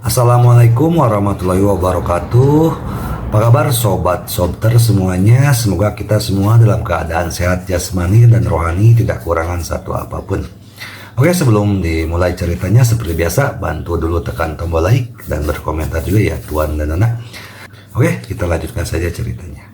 Assalamualaikum warahmatullahi wabarakatuh. Apa kabar sobat sobter semuanya? Semoga kita semua dalam keadaan sehat jasmani dan rohani, tidak kurangan satu apapun. Oke, sebelum dimulai ceritanya seperti biasa, bantu dulu tekan tombol like dan berkomentar juga ya Tuan dan Anak. Oke, kita lanjutkan saja ceritanya.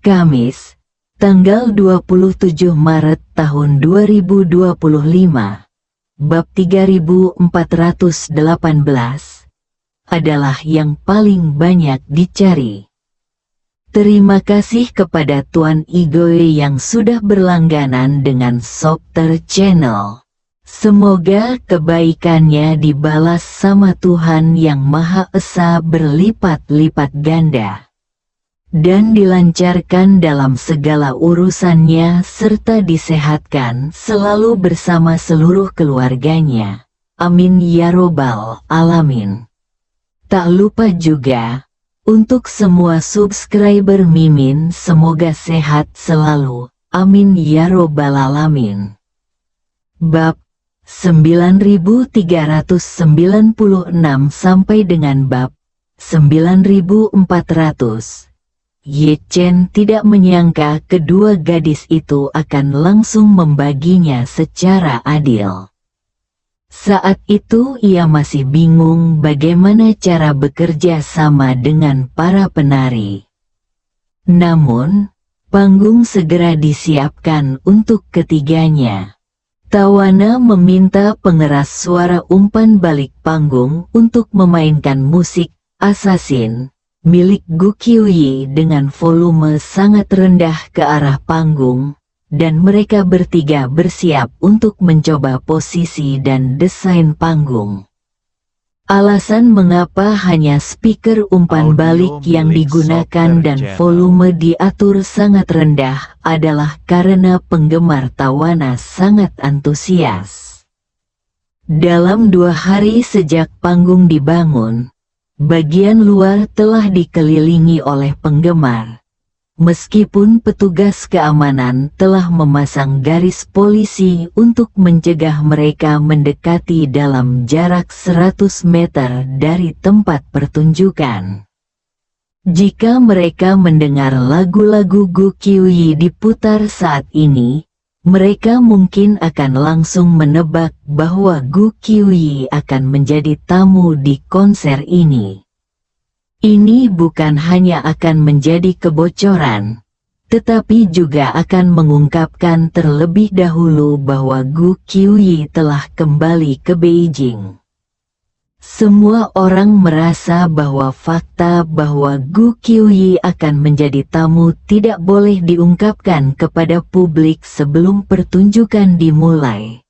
Kamis, tanggal 27 Maret tahun 2025. Bab 3418 adalah yang paling banyak dicari. Terima kasih kepada Tuan Igoe yang sudah berlangganan dengan Sobter Channel. Semoga kebaikannya dibalas sama Tuhan Yang Maha Esa berlipat-lipat ganda, dan dilancarkan dalam segala urusannya serta disehatkan selalu bersama seluruh keluarganya. Amin ya robbal alamin. Tak lupa juga untuk semua subscriber Mimin, semoga sehat selalu. Amin ya robbal alamin. Bab 9396 sampai dengan bab 9400. Ye Chen tidak menyangka kedua gadis itu akan langsung membaginya secara adil. Saat itu ia masih bingung bagaimana cara bekerja sama dengan para penari. Namun, panggung segera disiapkan untuk ketiganya. Tawana meminta pengeras suara umpan balik panggung untuk memainkan musik Assassin milik Gu Qiuyi dengan volume sangat rendah ke arah panggung, dan mereka bertiga bersiap untuk mencoba posisi dan desain panggung. Alasan mengapa hanya speaker umpan balik yang digunakan dan volume diatur sangat rendah adalah karena penggemar Tawana sangat antusias. Dalam 2 hari sejak panggung dibangun, bagian luar telah dikelilingi oleh penggemar. Meskipun petugas keamanan telah memasang garis polisi untuk mencegah mereka mendekati dalam jarak 100 meter dari tempat pertunjukan. Jika mereka mendengar lagu-lagu Gu Qiuyi diputar saat ini, mereka mungkin akan langsung menebak bahwa Gu Qiuyi akan menjadi tamu di konser ini. Ini bukan hanya akan menjadi kebocoran, tetapi juga akan mengungkapkan terlebih dahulu bahwa Gu Qiuyi telah kembali ke Beijing. Semua orang merasa bahwa fakta bahwa Gu Qiuyi akan menjadi tamu tidak boleh diungkapkan kepada publik sebelum pertunjukan dimulai.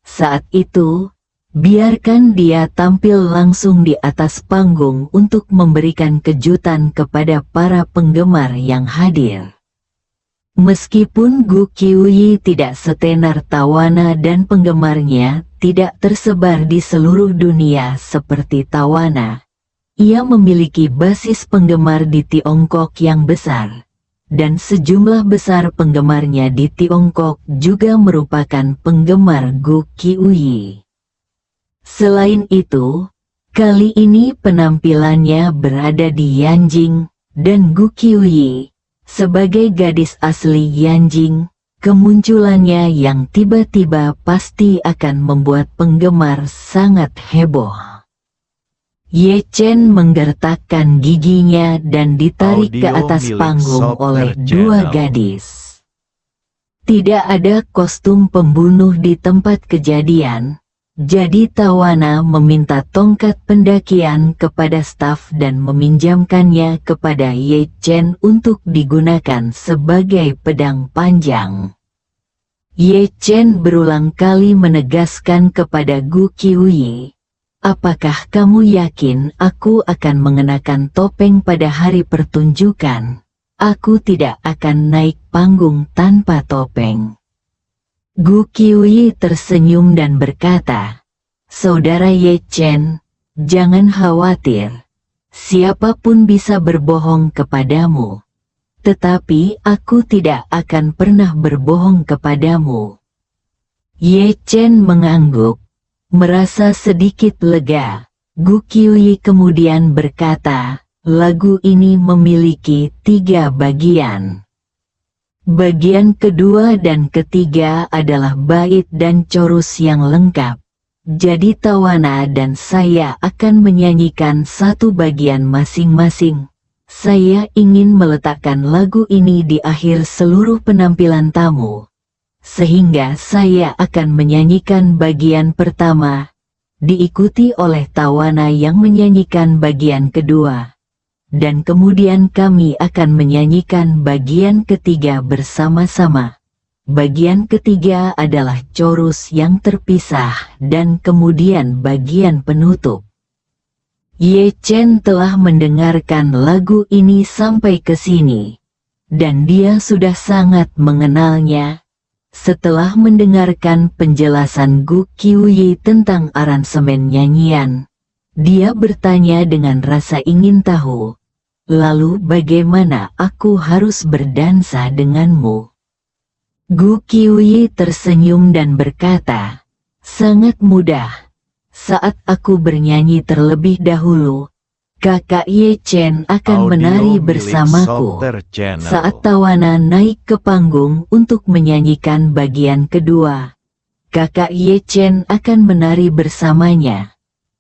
Saat itu, biarkan dia tampil langsung di atas panggung untuk memberikan kejutan kepada para penggemar yang hadir. Meskipun Gu Qiuyi tidak setenar Tawana dan penggemarnya tidak tersebar di seluruh dunia seperti Tawana, ia memiliki basis penggemar di Tiongkok yang besar, dan sejumlah besar penggemarnya di Tiongkok juga merupakan penggemar Gu Qiuyi. Selain itu, kali ini penampilannya berada di Yanjing, dan Gu Qiuyi, sebagai gadis asli Yanjing, kemunculannya yang tiba-tiba pasti akan membuat penggemar sangat heboh. Ye Chen menggertakkan giginya dan ditarik ke atas panggung oleh 2 gadis. Tidak ada kostum pembunuh di tempat kejadian, jadi Tawana meminta tongkat pendakian kepada staf dan meminjamkannya kepada Ye Chen untuk digunakan sebagai pedang panjang. Ye Chen berulang kali menegaskan kepada Gu Qiuyi, "Apakah kamu yakin aku akan mengenakan topeng pada hari pertunjukan? Aku tidak akan naik panggung tanpa topeng." Gu Qiuyi tersenyum dan berkata, "Saudara Ye Chen, jangan khawatir. Siapapun bisa berbohong kepadamu. Tetapi aku tidak akan pernah berbohong kepadamu." Ye Chen mengangguk, merasa sedikit lega, Gu Qiuyi kemudian berkata, lagu ini memiliki 3 bagian. Bagian kedua dan ketiga adalah bait dan chorus yang lengkap. Jadi Tawana dan saya akan menyanyikan satu bagian masing-masing. Saya ingin meletakkan lagu ini di akhir seluruh penampilan tamu. Sehingga saya akan menyanyikan bagian pertama, diikuti oleh Tawana yang menyanyikan bagian kedua. Dan kemudian kami akan menyanyikan bagian ketiga bersama-sama. Bagian ketiga adalah chorus yang terpisah dan kemudian bagian penutup. Ye Chen telah mendengarkan lagu ini sampai ke sini, dan dia sudah sangat mengenalnya. Setelah mendengarkan penjelasan Gu Qiuyi tentang aransemen nyanyian, dia bertanya dengan rasa ingin tahu, lalu bagaimana aku harus berdansa denganmu? Gu Qiuyi tersenyum dan berkata, sangat mudah. Saat aku bernyanyi terlebih dahulu, kakak Ye Chen akan menari bersamaku. Saat Tawana naik ke panggung untuk menyanyikan bagian kedua, kakak Ye Chen akan menari bersamanya.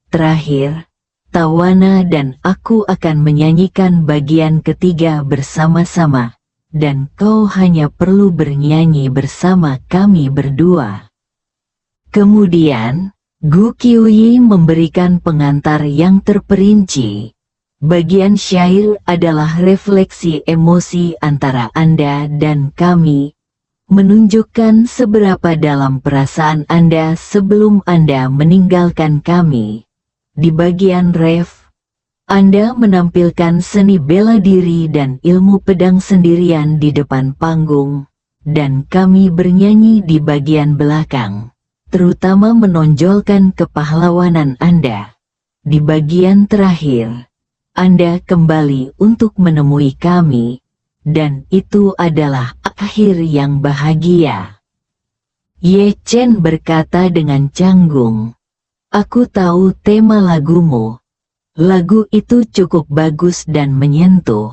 Terakhir, Tawana dan aku akan menyanyikan bagian ketiga bersama-sama, dan kau hanya perlu bernyanyi bersama kami berdua. Kemudian, Gu Qiuyi memberikan pengantar yang terperinci. Bagian syair adalah refleksi emosi antara Anda dan kami, menunjukkan seberapa dalam perasaan Anda sebelum Anda meninggalkan kami. Di bagian ref, Anda menampilkan seni bela diri dan ilmu pedang sendirian di depan panggung, dan kami bernyanyi di bagian belakang, terutama menonjolkan kepahlawanan Anda. Di bagian terakhir, Anda kembali untuk menemui kami, dan itu adalah akhir yang bahagia. Ye Chen berkata dengan canggung, aku tahu tema lagumu. Lagu itu cukup bagus dan menyentuh.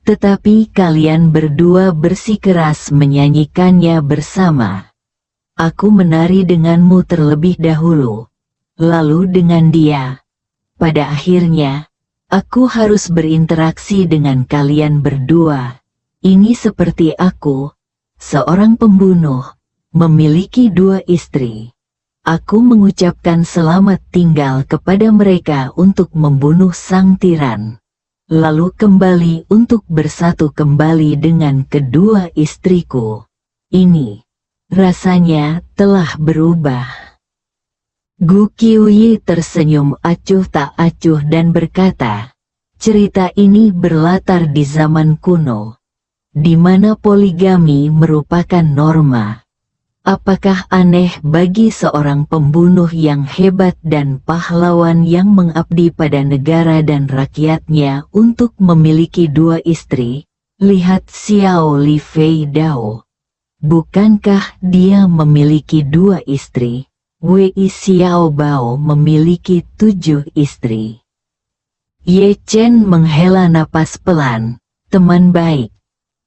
Tetapi kalian berdua bersikeras menyanyikannya bersama. Aku menari denganmu terlebih dahulu, lalu dengan dia. Pada akhirnya, aku harus berinteraksi dengan kalian berdua. Ini seperti aku, seorang pembunuh, memiliki 2 istri. Aku mengucapkan selamat tinggal kepada mereka untuk membunuh sang tiran, lalu kembali untuk bersatu kembali dengan kedua istriku. Ini, rasanya, telah berubah. Gu Qiuyi tersenyum acuh tak acuh dan berkata, cerita ini berlatar di zaman kuno, di mana poligami merupakan norma. Apakah aneh bagi seorang pembunuh yang hebat dan pahlawan yang mengabdi pada negara dan rakyatnya untuk memiliki 2 istri? Lihat Xiao Li Fei Dao. Bukankah dia memiliki 2 istri? Wei Xiao Bao memiliki 7 istri. Ye Chen menghela napas pelan, teman baik.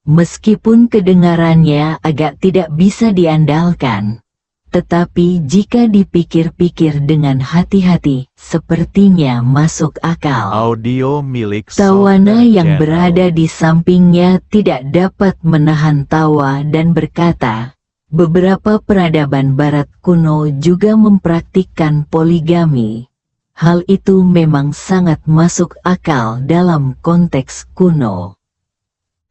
Meskipun kedengarannya agak tidak bisa diandalkan, tetapi jika dipikir-pikir dengan hati-hati, sepertinya masuk akal. Audio milik Tawana Software yang Channel. berada di sampingnya tidak dapat menahan tawa dan berkata, beberapa peradaban barat kuno juga mempraktikkan poligami. Hal itu memang sangat masuk akal dalam konteks kuno.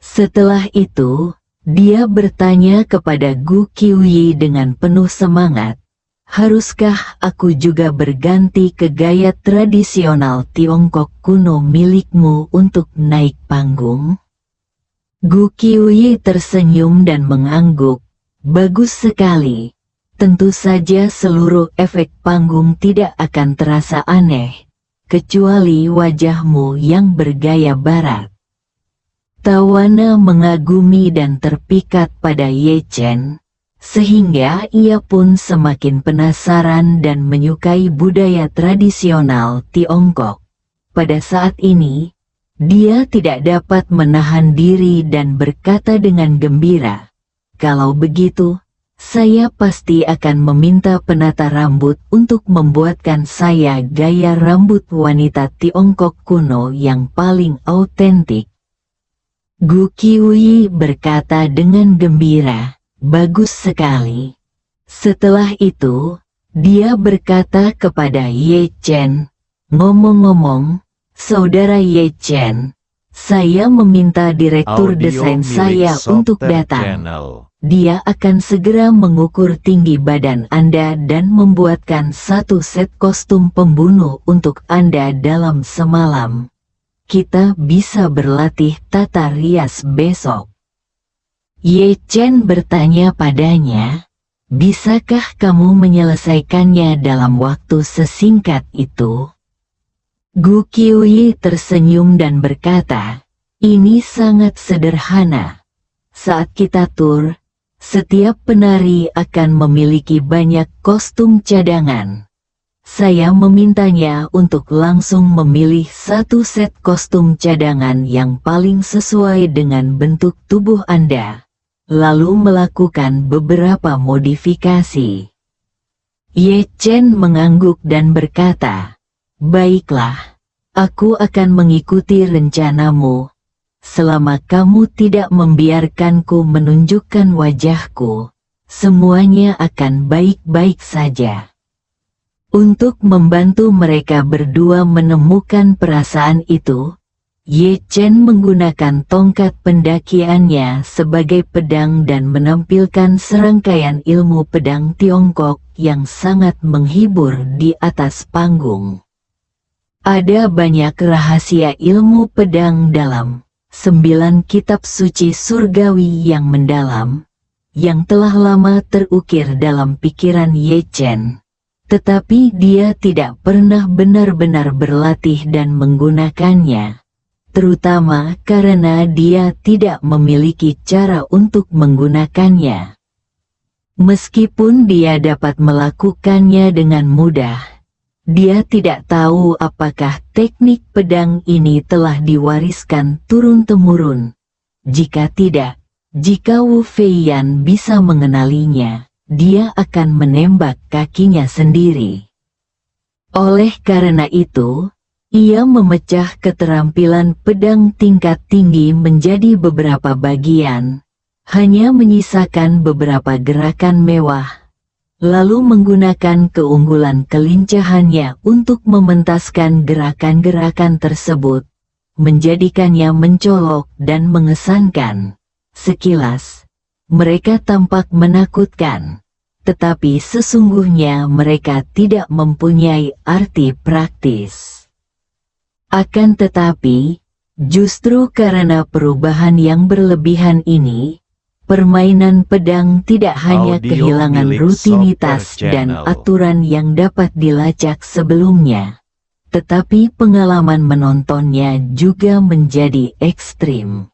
Setelah itu, dia bertanya kepada Gu Qiuyi dengan penuh semangat, haruskah aku juga berganti ke gaya tradisional Tiongkok kuno milikmu untuk naik panggung? Gu Qiuyi tersenyum dan mengangguk, bagus sekali. Tentu saja seluruh efek panggung tidak akan terasa aneh, kecuali wajahmu yang bergaya barat. Tawana mengagumi dan terpikat pada Ye Chen. sehingga ia pun semakin penasaran dan menyukai budaya tradisional Tiongkok. Pada saat ini, dia tidak dapat menahan diri dan berkata dengan gembira, "Kalau begitu, saya pasti akan meminta penata rambut untuk membuatkan saya gaya rambut wanita Tiongkok kuno yang paling autentik." Gu Qiuyi berkata dengan gembira, "Bagus sekali." Setelah itu, dia berkata kepada Ye Chen, "Ngomong-ngomong, Saudara Ye Chen, saya meminta direktur desain saya untuk datang. Dia akan segera mengukur tinggi badan Anda dan membuatkan satu set kostum pembunuh untuk Anda dalam semalam. Kita bisa berlatih tata rias besok." Ye Chen bertanya padanya, "Bisakah kamu menyelesaikannya dalam waktu sesingkat itu?" Gu Qiuyi tersenyum dan berkata, "Ini sangat sederhana. Saat kita tur, setiap penari akan memiliki banyak kostum cadangan. Saya memintanya untuk langsung memilih satu set kostum cadangan yang paling sesuai dengan bentuk tubuh Anda, lalu melakukan beberapa modifikasi." Ye Chen mengangguk dan berkata, "Baiklah, aku akan mengikuti rencanamu, selama kamu tidak membiarkanku menunjukkan wajahku, semuanya akan baik-baik saja." Untuk membantu mereka berdua menemukan perasaan itu, Ye Chen menggunakan tongkat pendakiannya sebagai pedang dan menampilkan serangkaian ilmu pedang Tiongkok yang sangat menghibur di atas panggung. Ada banyak rahasia ilmu pedang dalam 9 kitab suci surgawi yang mendalam, yang telah lama terukir dalam pikiran Ye Chen. Tetapi dia tidak pernah benar-benar berlatih dan menggunakannya, terutama karena dia tidak memiliki cara untuk menggunakannya. Meskipun dia dapat melakukannya dengan mudah, dia tidak tahu apakah teknik pedang ini telah diwariskan turun-temurun. Jika tidak, jika Wu Feiyan bisa mengenalinya, dia akan menembak kakinya sendiri. Oleh karena itu, ia memecah keterampilan pedang tingkat tinggi menjadi beberapa bagian, hanya menyisakan beberapa gerakan mewah, lalu menggunakan keunggulan kelincahannya untuk mementaskan gerakan-gerakan tersebut, menjadikannya mencolok dan mengesankan. Sekilas, mereka tampak menakutkan, tetapi sesungguhnya mereka tidak mempunyai arti praktis. Akan tetapi, justru karena perubahan yang berlebihan ini, permainan pedang tidak hanya kehilangan rutinitas dan aturan yang dapat dilacak sebelumnya, tetapi pengalaman menontonnya juga menjadi ekstrim.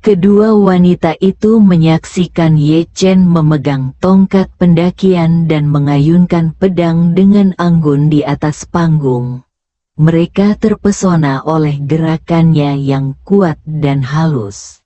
Kedua wanita itu menyaksikan Ye Chen memegang tongkat pendakian dan mengayunkan pedang dengan anggun di atas panggung. Mereka terpesona oleh gerakannya yang kuat dan halus.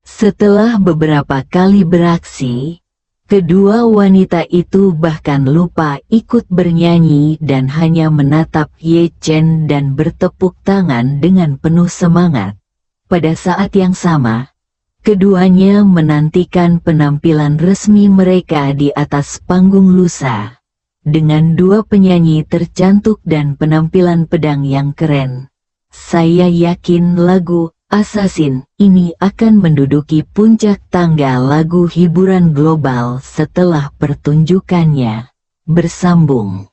Setelah beberapa kali beraksi, kedua wanita itu bahkan lupa ikut bernyanyi dan hanya menatap Ye Chen dan bertepuk tangan dengan penuh semangat. Pada saat yang sama, keduanya menantikan penampilan resmi mereka di atas panggung lusa, dengan 2 penyanyi tercantik dan penampilan pedang yang keren. Saya yakin lagu Assassin ini akan menduduki puncak tangga lagu hiburan global setelah pertunjukannya. Bersambung.